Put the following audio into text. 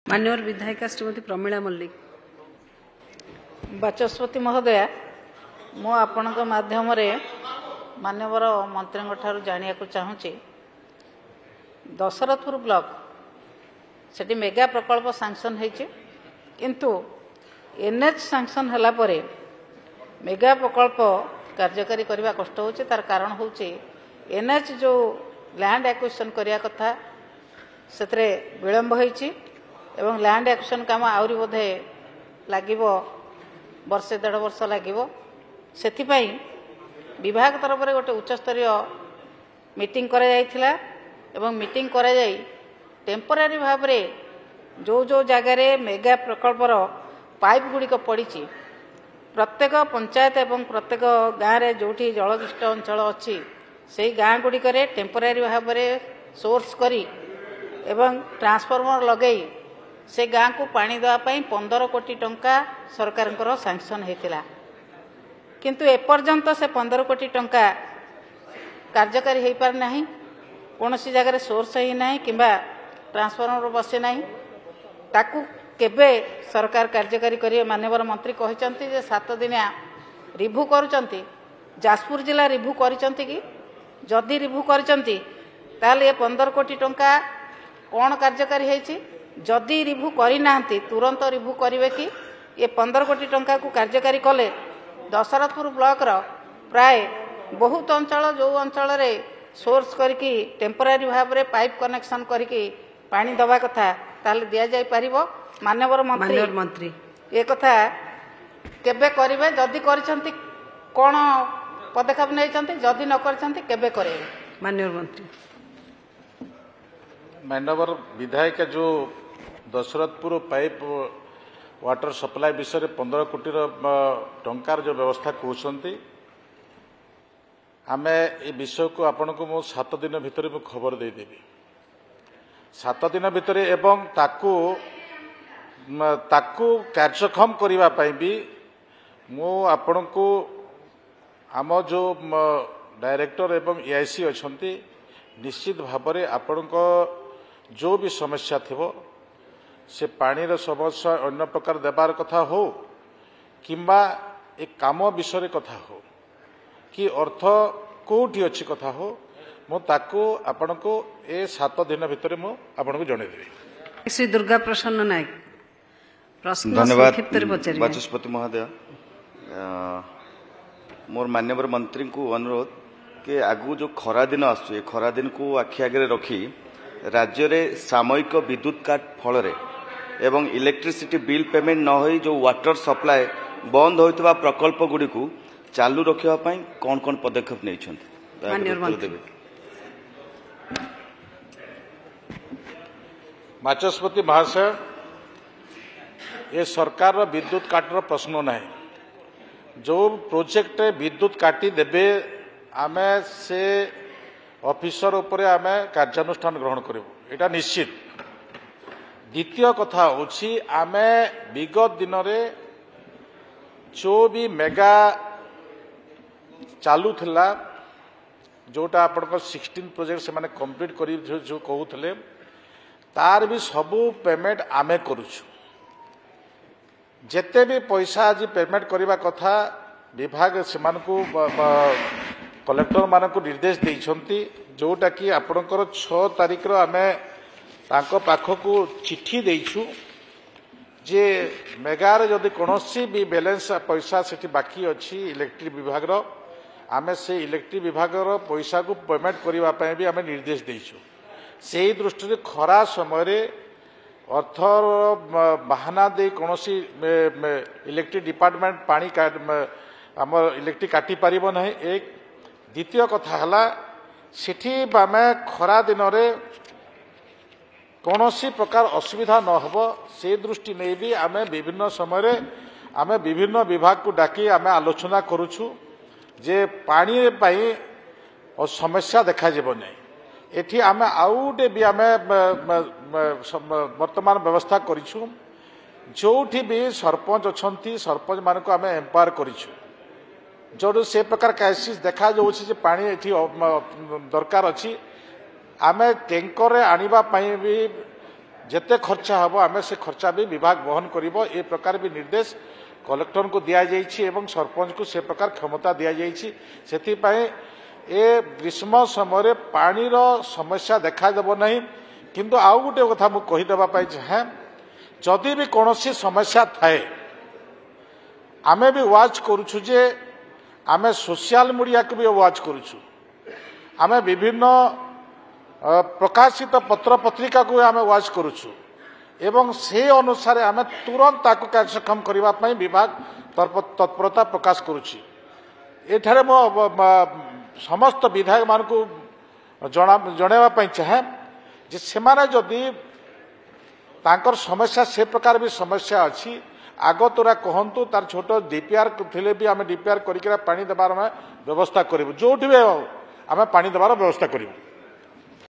मान्यवर विधायिका श्रीमती प्रमीला मल्लिक। बाचस्पति महोदया मु आपण माध्यम मान्यवर मंत्री जाना चाहूँगी दशरथपुर ब्लॉक से मेगा प्रकल्प सैंक्शन किंतु एनएच सैंक्शन होला परे मेगा प्रकल्प कार्यकारी करने कष्ट हो तार कारण हूँ एनएच जो लैंड एक्विजिशन करने कथा से विलंब होती एवं लैंड एक्विजिशन काम आउरी बोधे लगे वर्षे 1.5 वर्ष लगे से विभाग तरफ से गोटे उच्चस्तरीय मीटिंग करा जाइथिला एवं मीटिंग करा जाई टेम्पररी भाव में जो जो जगार मेगा प्रकल्पर पाइप गुड़िक पड़ी प्रत्येक पंचायत एवं प्रत्येक गाँव में जोठी जलविष्ट अंचल अच्छी से गाँ गुड़िक टेम्पररी भाव में सोर्स करी एवं ट्रांसफॉर्मर लगे से गाँ को पानी देवाई 15 कोटी टंका सरकार सैंक्शन होता किंतु एपर्यंत से 15 कोटी टंका कार्यकारी हो पार ना कौन सी जगह सोर्स ही ना कि ट्रांसफॉर्मर बसे ना ताकू केबे सरकार कार्यकारी करेंगे। माननीय मंत्री कहते 7 दिनिया रिभ्यू करुँच जाजपुर जिला रिभ्यू करिसेंति कि जदि रिभ्यू करिसेंति ताले ये 15 कोटी टंका कौन कार्यकारी होती जदि रिभ्यू करना तुरंत रिभ्यू करेंगे कि ये 15 कोटी टंका को कार्यकारी कले दशरथपुर ब्लॉक प्राय बहुत अंचल जो अंचल सोर्स करके टेम्पररी भाव में पाइप कनेक्शन करके पानी दवा कथा ताले दिया जाई परिबो। माननीय मंत्री ये कथा केबे करिवे जदि करिसेंति कौन पदक्षेप नहीं जदि न करिसेंति केबे करेंगे। माननीय मंत्री माननीय विधायक जो दशरथपुर पाइप वाटर सप्लाई विषय 15 कोटी टंकार जो व्यवस्था कहते आमे ये विषय को आपण को मु 7 दिन भितर खबर देदेवी 7 दिन भितर एवं ताकू कार्यक्षम करने भी मु आपण को आम जो डायरेक्टर एवं एआईसी अच्छा निश्चित भाव में आपण जो भी समस्या थी से पानी समस्या अन्य प्रकार देवार कथा हो किंबा एक काम विषय कथा हो कि अर्थ कोठी अच्छी कथा हो मुझे आपण को ए 7 दिन भितर मुझे जनईदेवी। श्री दुर्गा प्रसन्न नायक प्रश्न धन्यवाद बाचस्पति महोदय मोर मान्यवर मंत्री को अनुरोध कि आगु जो खरा दिन आसुए खरा दिन को आखि आगे रखी राज्य में सामयिक विद्युत काट फल एवं इलेक्ट्रिसिटी बिल पेमेंट न हो जो वाटर सप्लाई बंद होता प्रकल्प गुड़ी को चालू रखापी कौन कौन पदक्षेप नहीं बाचस्पति महाशय ये सरकार विद्युत काटर प्रश्न ना जो प्रोजेक्ट विद्युत काटी देबे आमे से ऑफिसर उपरे आमे कार्यानुष्ठान ग्रहण करूँ एटा निश्चित। द्वितीय कथा होछि आमे विगत दिन में जो भी मेगा चालू थिला जोटा आपण 16 प्रोजेक्ट से माने कंप्लीट करी जो कहूले तार भी सबू पेमेंट आमे करूछु जेते भी पैसा आज पेमेंट करने कथा विभाग से कलेक्टर मान निर्देश देइछंती जोटा कि आपणकर 6 तारीख आमे तांको पाखकू चिट्ठी देइछु जे मेगार जदि कौनसी भी बैलेंस पैसा से बाकी अच्छी इलेक्ट्रिक विभाग आमे से इलेक्ट्रिक विभाग पैसा को पेमेंट करने भी आमे निर्देश देइछु। से दृष्टि खरा समय अर्थर बाहाना दे कौन इलेक्ट्रिक डिपार्टमेंट पानी आम इलेक्ट्रिक काटी पार ना। एक द्वितीय कथा है सेठी आमे खरा दिन कौन सी प्रकार असुविधा न हो से दृष्टि नहीं भी आमे विभिन्न समय आमे विभिन्न विभाग को डाकी आमे आलोचना करुछु जे पानी पाई समस्या देखा जीव नहीं एठी आमे आउटे भी आमे वर्तमान व्यवस्था करिछु जोठी भी सरपंच अछंती सरपंच मान को आमे एम्पावर करिछु जो से प्रकार क्राइसिस देखा जाउछि जे पानी एठी दरकार अछि आमे टैंकर रे आनिबा पई भी ଯେତେ ଖର୍ଚ୍ଚ ହେବ ଆମେ ସେ ଖର୍ଚ୍ଚ ବି ବିଭାଗ ବହନ କରିବ ଏ ପ୍ରକାର ବି ନିର୍ଦ୍ଦେଶ କଲେକ୍ଟରଙ୍କୁ ଦିଆଯାଇଛି ଏବଂ ସରପଞ୍ଚଙ୍କୁ ସେ ପ୍ରକାର କ୍ଷମତା ଦିଆଯାଇଛି ସେଥିପାଇଁ ଏ ଗ୍ରୀଷ୍ମ ସମୟରେ ପାଣିର ସମସ୍ୟା ଦେଖାଦେବ ନାହିଁ କିନ୍ତୁ ଆଉ ଗୋଟେ କଥା ମୁଁ କହିଦେବା ପାଇଁ ଚାହେଁ ଯଦି ବି କୌଣସି ସମସ୍ୟା ଥାଏ ଆମେ ବି ୱାଚ୍ କରୁଛୁ ଯେ ଆମେ ସୋସିଆଲ ମିଡ଼ିଆକୁ ବି ୱାଚ୍ କରୁଛୁ ଆମେ ବିଭିନ୍ନ ପ୍ରକାଶିତ ପତ୍ର ପତ୍ରିକାକୁ ଆମେ ୱାଚ୍ କରୁଛୁ ଏବଂ ସେ ଅନୁସାରେ ଆମେ ତୁରନ୍ତ ତାକୁ କାର୍ଯ୍ୟକ୍ଷମ କରିବା ପାଇଁ ବିଭାଗ ତତ୍ପରତା ପ୍ରକାଶ କରୁଛି ଏଠାରେ ମୁଁ ସମସ୍ତ ବିଧାୟକମାନଙ୍କୁ ଜଣାଇବା ପାଇଁ ଚାହେଁ ଯେ ସେମାନେ ଯଦି ତାଙ୍କର ସମସ୍ୟା ସେ ପ୍ରକାର ବି ସମସ୍ୟା ଅଛି ଆଗ ତୁରା କହନ୍ତୁ ତାର ଛୋଟ ଡିପିଆର୍ ଥିଲେ ବି ଆମେ ଡିପିଆର୍ କରିକି ପାଣି ଦେବାର ଆମେ ବ୍ୟବସ୍ଥା କରିବୁ ଯୋଉଠି ବି ଆମେ ପାଣି ଦେବାର ବ୍ୟବସ୍ଥା କରିବୁ